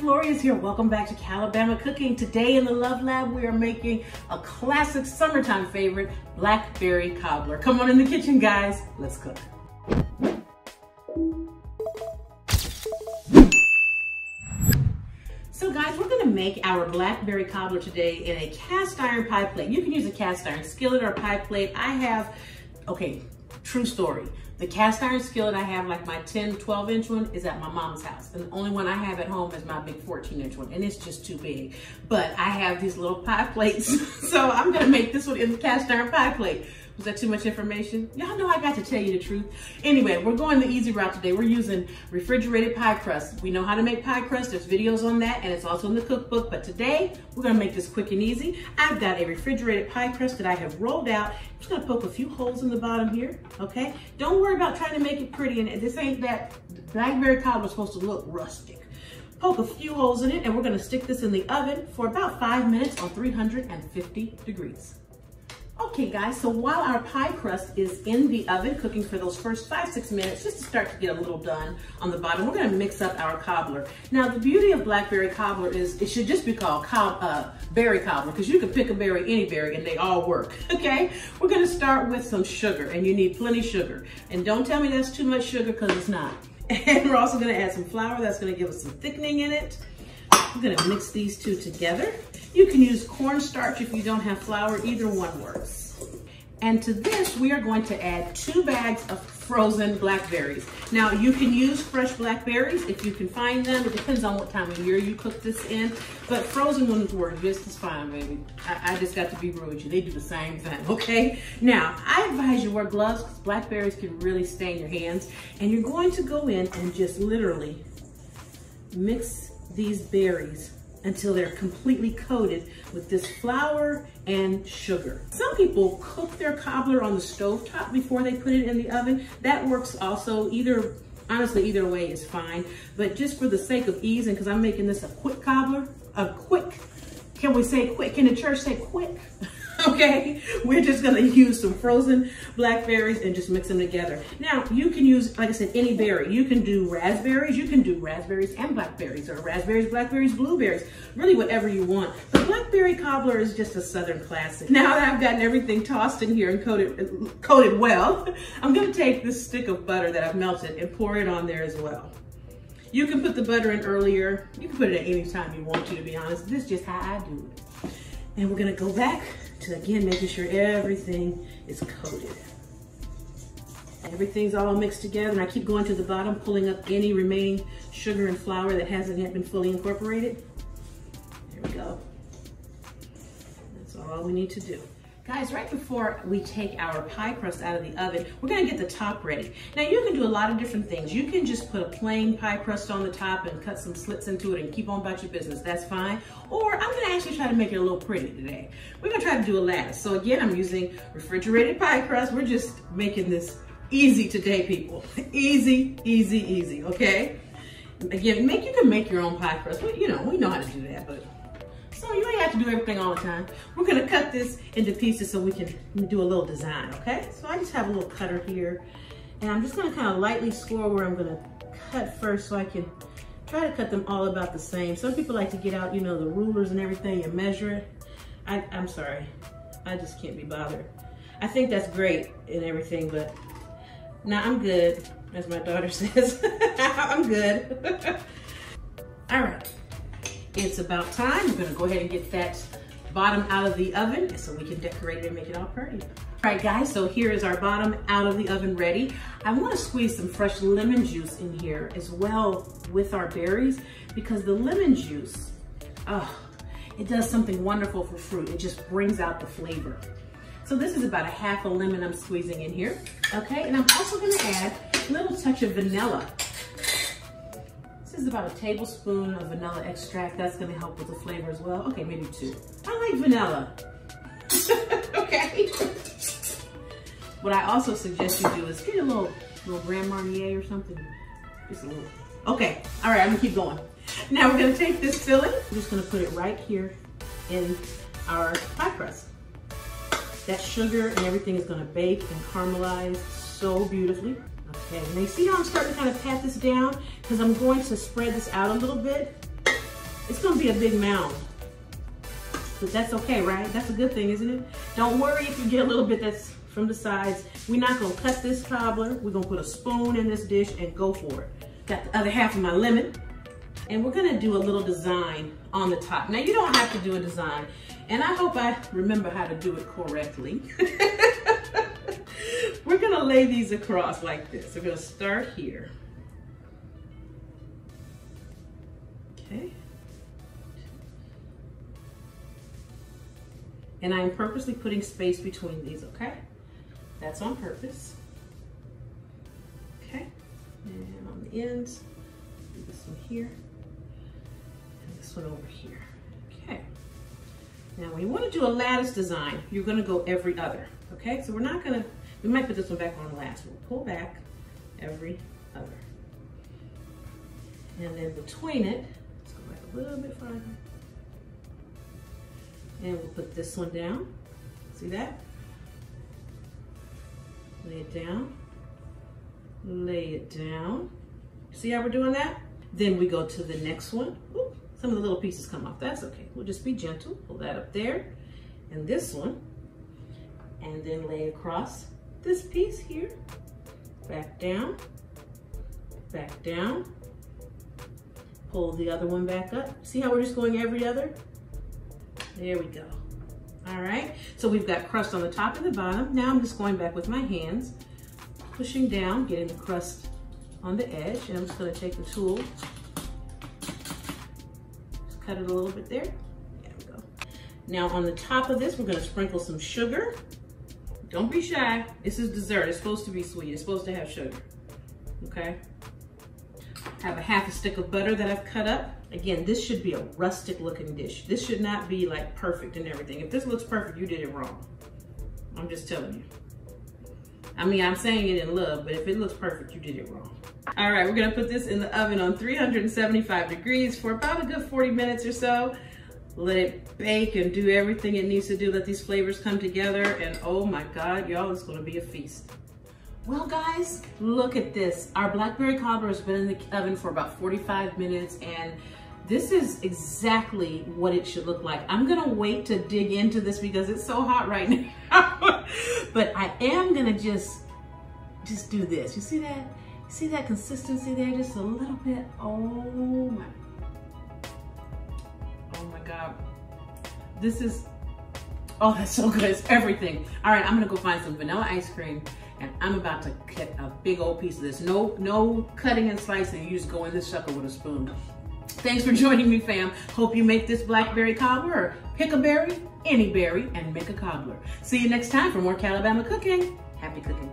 Chef Lori is here. Welcome back to Calabama Cooking. Today in the Love Lab, we are making a classic summertime favorite, Blackberry Cobbler. Come on in the kitchen, guys. Let's cook. So guys, we're gonna make our Blackberry Cobbler today in a cast iron pie plate. You can use a cast iron skillet or pie plate. I have, okay, true story. The cast iron skillet I have, like my 10, 12-inch one, is at my mom's house. And the only one I have at home is my big 14-inch one, and it's just too big. But I have these little pie plates, so I'm gonna make this one in the cast iron pie plate. Was that too much information? Y'all know I got to tell you the truth. Anyway, we're going the easy route today. We're using refrigerated pie crust. We know how to make pie crust. There's videos on that, and it's also in the cookbook. But today, we're gonna make this quick and easy. I've got a refrigerated pie crust that I have rolled out. I'm just gonna poke a few holes in the bottom here, okay? Don't worry about trying to make it pretty, and this ain't that Blackberry Cobbler is supposed to look rustic. Poke a few holes in it, and we're gonna stick this in the oven for about 5 minutes on 350 degrees. Okay guys, so while our pie crust is in the oven cooking for those first 5-6 minutes, just to start to get a little done on the bottom, we're gonna mix up our cobbler. Now the beauty of Blackberry Cobbler is it should just be called berry cobbler, because you can pick a berry, any berry, and they all work, okay? We're gonna start with some sugar, and you need plenty of sugar. And don't tell me that's too much sugar, because it's not. And we're also gonna add some flour that's gonna give us some thickening in it. We're gonna mix these two together. You can use cornstarch if you don't have flour, either one works. And to this, we are going to add 2 bags of frozen blackberries. Now, you can use fresh blackberries if you can find them. It depends on what time of year you cook this in, but frozen ones work just as fine, baby. I just got to be real with you. They do the same thing, okay? Now, I advise you wear gloves because blackberries can really stain your hands. And you're going to go in and just literally mix these berries until they're completely coated with this flour and sugar. Some people cook their cobbler on the stovetop before they put it in the oven. That works also. Honestly, either way is fine. But just for the sake of ease, and because I'm making this a quick cobbler, can we say quick? Can the church say quick? Okay, we're just gonna use some frozen blackberries and just mix them together. Now, you can use, like I said, any berry. You can do raspberries. You can do raspberries and blackberries, or raspberries, blackberries, blueberries, really whatever you want. The Blackberry Cobbler is just a Southern classic. Now that I've gotten everything tossed in here and coated well, I'm gonna take this stick of butter that I've melted and pour it on there as well. You can put the butter in earlier. You can put it at any time you want to be honest. This is just how I do it. And we're gonna go back to, again, making sure everything is coated. Everything's all mixed together, and I keep going to the bottom, pulling up any remaining sugar and flour that hasn't yet been fully incorporated. There we go. That's all we need to do. Guys, right before we take our pie crust out of the oven, we're gonna get the top ready. Now you can do a lot of different things. You can just put a plain pie crust on the top and cut some slits into it and keep on about your business, that's fine. Or I'm gonna actually try to make it a little pretty today. We're gonna try to do a lattice. So again, I'm using refrigerated pie crust. We're just making this easy today, people. Easy, easy, easy, okay? Again, you can make your own pie crust. We know how to do that, but so you ain't have to do everything all the time. We're gonna cut this into pieces so we can do a little design, okay? So I just have a little cutter here, and I'm just gonna kind of lightly score where I'm gonna cut first so I can try to cut them all about the same. Some people like to get out, the rulers and everything and measure it. I'm sorry, I just can't be bothered. I think that's great and everything, but nah, I'm good, as my daughter says. I'm good. All right. It's about time. We're gonna go ahead and get that bottom out of the oven so we can decorate it and make it all pretty. All right guys, so here is our bottom out of the oven ready. I wanna squeeze some fresh lemon juice in here as well with our berries, because the lemon juice, it does something wonderful for fruit. It just brings out the flavor. So this is about a half a lemon I'm squeezing in here, okay? And I'm also gonna add a little touch of vanilla. This is about a tablespoon of vanilla extract. That's gonna help with the flavor as well. Okay, maybe 2. I like vanilla. Okay. What I also suggest you do is get a little Grand Marnier or something. Just a little. Okay, all right, I'm gonna keep going. Now we're gonna take this filling. I'm just gonna put it right here in our pie crust. That sugar and everything is gonna bake and caramelize so beautifully. Okay, now you see how I'm starting to kind of pat this down? Because I'm going to spread this out a little bit. It's gonna be a big mound. But that's okay, right? That's a good thing, isn't it? Don't worry if you get a little bit that's from the sides. We're not gonna cut this cobbler. We're gonna put a spoon in this dish and go for it. Got the other half of my lemon. And we're gonna do a little design on the top. Now you don't have to do a design. And I hope I remember how to do it correctly. We're gonna lay these across like this. We're gonna start here. Okay. And I'm purposely putting space between these, okay? That's on purpose. Okay, and on the ends, do this one here, and this one over here. Okay, now when you want to do a lattice design, you're gonna go every other, okay? So we're not gonna, we might put this one back on last. We'll pull back every other. And then between it, let's go back a little bit farther. And we'll put this one down. See that? Lay it down. Lay it down. See how we're doing that? Then we go to the next one. Ooh, some of the little pieces come off. That's okay. We'll just be gentle. Pull that up there. And this one. And then lay across this piece here. Back down. Back down. Pull the other one back up. See how we're just going every other? There we go. All right, so we've got crust on the top and the bottom. Now I'm just going back with my hands, pushing down, getting the crust on the edge. And I'm just gonna take the tool, just cut it a little bit there. There we go. Now on the top of this, we're gonna sprinkle some sugar. Don't be shy. This is dessert. It's supposed to be sweet. It's supposed to have sugar, okay? I have a half a stick of butter that I've cut up. Again, this should be a rustic looking dish. This should not be like perfect and everything. If this looks perfect, you did it wrong. I'm just telling you. I mean, I'm saying it in love, but if it looks perfect, you did it wrong. All right, we're gonna put this in the oven on 375 degrees for about a good 40 minutes or so. Let it bake and do everything it needs to do. Let these flavors come together. And oh my God, y'all, it's gonna be a feast. Well guys, look at this. Our Blackberry Cobbler has been in the oven for about 45 minutes and this is exactly what it should look like. I'm gonna wait to dig into this because it's so hot right now. But I am gonna just do this. You see that? You see that consistency there? Just a little bit. Oh my God. This is, oh, that's so good. It's everything. All right, I'm gonna go find some vanilla ice cream and I'm about to cut a big old piece of this. No cutting and slicing. You just go in this sucker with a spoon. Thanks for joining me, fam. Hope you make this Blackberry Cobbler or pick a berry, any berry, and make a cobbler. See you next time for more Calabama cooking. Happy cooking.